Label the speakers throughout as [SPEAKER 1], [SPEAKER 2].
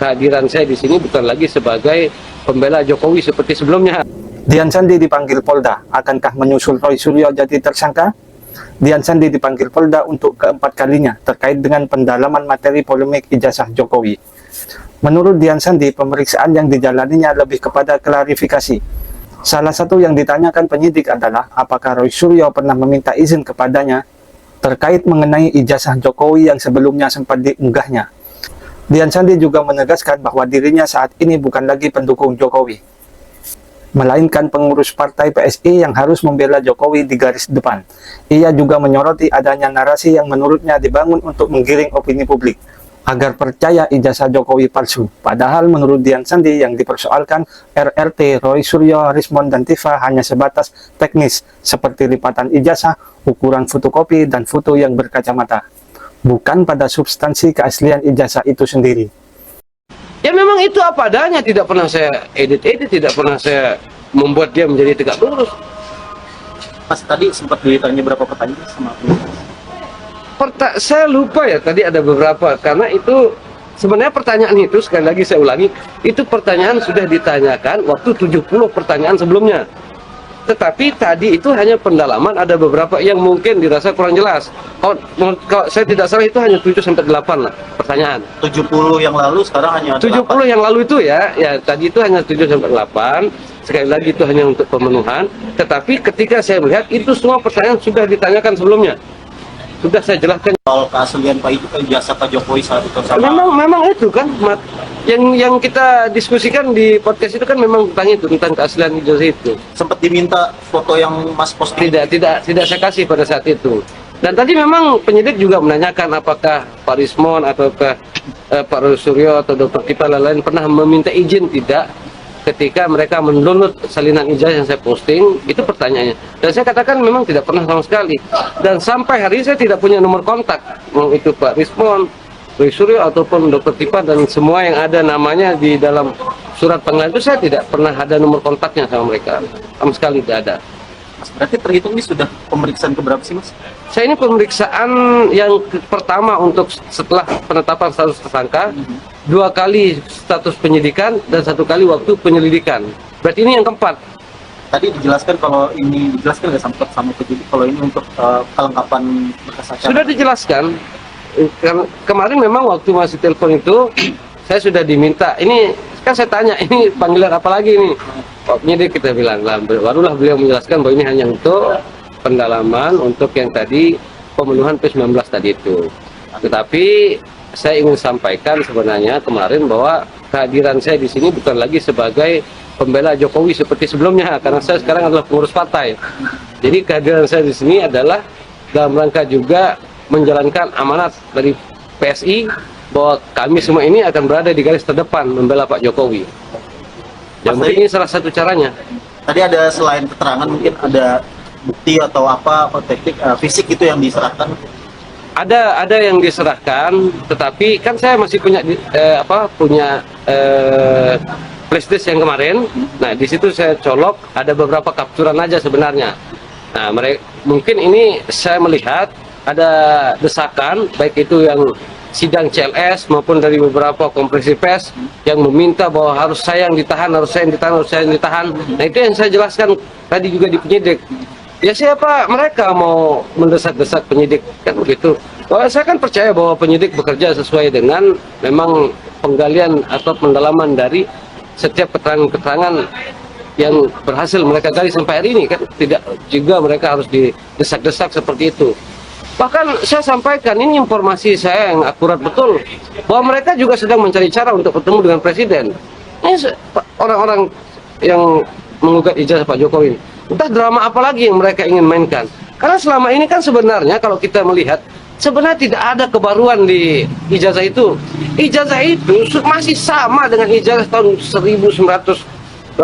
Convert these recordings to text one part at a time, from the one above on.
[SPEAKER 1] kehadiran saya di sini bukan lagi sebagai pembela Jokowi seperti sebelumnya.
[SPEAKER 2] Dian Sandi dipanggil Polda, akankah menyusul Roy Suryo jadi tersangka? Dian Sandi dipanggil Polda untuk keempat kalinya terkait dengan pendalaman materi polemik ijazah Jokowi. Menurut Dian Sandi, pemeriksaan yang dijalaninya lebih kepada klarifikasi. Salah satu yang ditanyakan penyidik adalah apakah Roy Suryo pernah meminta izin kepadanya terkait mengenai ijazah Jokowi yang sebelumnya sempat diunggahnya. Dian Sandi juga menegaskan bahwa dirinya saat ini bukan lagi pendukung Jokowi, melainkan pengurus partai PSI yang harus membela Jokowi di garis depan. Ia juga menyoroti adanya narasi yang menurutnya dibangun untuk menggiring opini publik agar percaya ijazah Jokowi palsu. Padahal menurut Dian Sandi yang dipersoalkan RRT, Roy Suryo, Rismond, dan Tifa hanya sebatas teknis seperti lipatan ijazah, ukuran fotokopi, dan foto yang berkacamata, bukan pada substansi keaslian ijazah itu sendiri.
[SPEAKER 1] Ya memang itu apa adanya, tidak pernah saya edit-edit, tidak pernah saya membuat dia menjadi tegak lurus.
[SPEAKER 3] Mas tadi sempat ditanya berapa pertanyaan sama
[SPEAKER 1] Saya lupa ya, tadi ada beberapa, karena itu sebenarnya pertanyaan itu, sekali lagi saya ulangi, itu pertanyaan sudah ditanyakan waktu 70 pertanyaan sebelumnya. Tetapi tadi itu hanya pendalaman, ada beberapa yang mungkin dirasa kurang jelas. Kalau saya tidak salah itu hanya 7-8 lah pertanyaan.
[SPEAKER 3] 70 yang lalu, sekarang hanya
[SPEAKER 1] 70 yang lalu itu ya tadi itu hanya 7-8. Sekali lagi itu hanya untuk pemenuhan. Tetapi ketika saya melihat itu semua pertanyaan sudah ditanyakan sebelumnya. Sudah saya jelaskan.
[SPEAKER 3] Soal keaslian Pak itu ijazah Pak Jokowi saat itu sama.
[SPEAKER 1] Memang itu kan yang kita diskusikan di podcast itu kan memang tentang keaslian ijazah itu.
[SPEAKER 3] Sempat diminta foto yang Mas posting.
[SPEAKER 1] Tidak saya kasih pada saat itu. Dan tadi memang penyidik juga menanyakan apakah Pak Rismond ataukah Pak Roy Suryo atau Dr. Tifa lain pernah meminta izin tidak ketika mereka mendownload salinan ijazah yang saya posting. Itu pertanyaannya, dan saya katakan memang tidak pernah sama sekali, dan sampai hari ini saya tidak punya nomor kontak, mau itu Pak Rismond, Roy Suryo ataupun Dr. Tifa dan semua yang ada namanya di dalam surat panggilan itu, saya tidak pernah ada nomor kontaknya sama mereka, sama sekali tidak ada.
[SPEAKER 3] Mas, berarti terhitung ini sudah pemeriksaan keberapa sih Mas?
[SPEAKER 1] Saya ini pemeriksaan yang pertama untuk setelah penetapan status tersangka, 2 kali status penyidikan dan 1 kali waktu penyelidikan. Berarti ini yang keempat.
[SPEAKER 3] Tadi dijelaskan kalau ini dijelaskan nggak sama penyidik kalau ini untuk kelengkapan berkas acara.
[SPEAKER 1] Sudah dijelaskan. Kemarin memang waktu masih telepon itu saya sudah diminta. Ini kan saya tanya, ini panggilan apa lagi nih? Pak penyidik, kita bilang lah, barulah beliau menjelaskan bahwa ini hanya untuk pendalaman untuk yang tadi pemenuhan P19 tadi itu. Tetapi saya ingin sampaikan sebenarnya kemarin bahwa kehadiran saya di sini bukan lagi sebagai pembela Jokowi seperti sebelumnya, karena saya sekarang adalah pengurus partai. Jadi kehadiran saya di sini adalah dalam rangka juga menjalankan amanat dari PSI bahwa kami semua ini akan berada di garis terdepan membela Pak Jokowi. Dan mungkin ini salah satu caranya.
[SPEAKER 3] Tadi ada selain keterangan mungkin ada bukti atau apa teknik fisik itu yang diserahkan.
[SPEAKER 1] Ada yang diserahkan, tetapi kan saya masih punya flashdisk yang kemarin. Nah, di situ saya colok ada beberapa kapturan aja sebenarnya. Nah, mungkin ini saya melihat ada desakan baik itu yang sidang CLS maupun dari beberapa konferensi pers yang meminta bahwa harus saya yang ditahan, harus saya yang ditahan. Nah, itu yang saya jelaskan tadi juga di penyidik. Ya siapa mereka mau mendesak-desak penyidik, kan begitu. Saya kan percaya bahwa penyidik bekerja sesuai dengan memang penggalian atau pendalaman dari setiap keterangan-keterangan yang berhasil mereka gali sampai hari ini, kan tidak juga mereka harus didesak-desak seperti itu. Bahkan saya sampaikan ini informasi saya yang akurat betul, bahwa mereka juga sedang mencari cara untuk bertemu dengan presiden. Ini orang-orang yang menggugat ijazah Pak Jokowi, entah drama apa lagi yang mereka ingin mainkan. Karena selama ini kan sebenarnya kalau kita melihat, sebenarnya tidak ada kebaruan di ijazah itu. Ijazah itu masih sama dengan ijazah tahun 1985,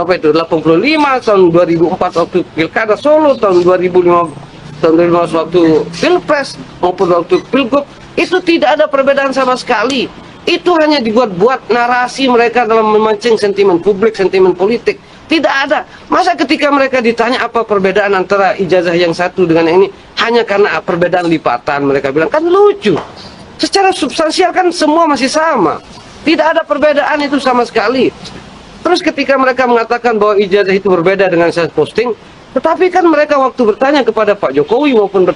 [SPEAKER 1] tahun 2004 waktu Pilkada Solo, tahun 2015 waktu Pilpres maupun waktu Pilgub. Itu tidak ada perbedaan sama sekali. Itu hanya dibuat-buat narasi mereka dalam memancing sentimen publik, sentimen politik. Tidak ada. Masa ketika mereka ditanya apa perbedaan antara ijazah yang satu dengan yang ini, hanya karena perbedaan lipatan, mereka bilang, kan lucu. Secara substansial kan semua masih sama. Tidak ada perbedaan itu sama sekali. Terus ketika mereka mengatakan bahwa ijazah itu berbeda dengan saya posting, tetapi kan mereka waktu bertanya kepada Pak Jokowi maupun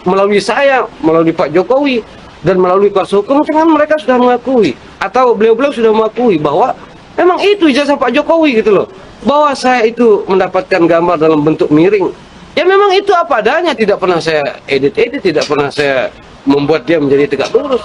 [SPEAKER 1] melalui saya, melalui Pak Jokowi, dan melalui kuasa hukum, kan mereka sudah mengakui, atau beliau-beliau sudah mengakui bahwa memang itu ijazah Pak Jokowi gitu loh. Bahwa saya itu mendapatkan gambar dalam bentuk miring. Ya memang itu apa adanya, tidak pernah saya edit-edit, tidak pernah saya membuat dia menjadi tegak lurus.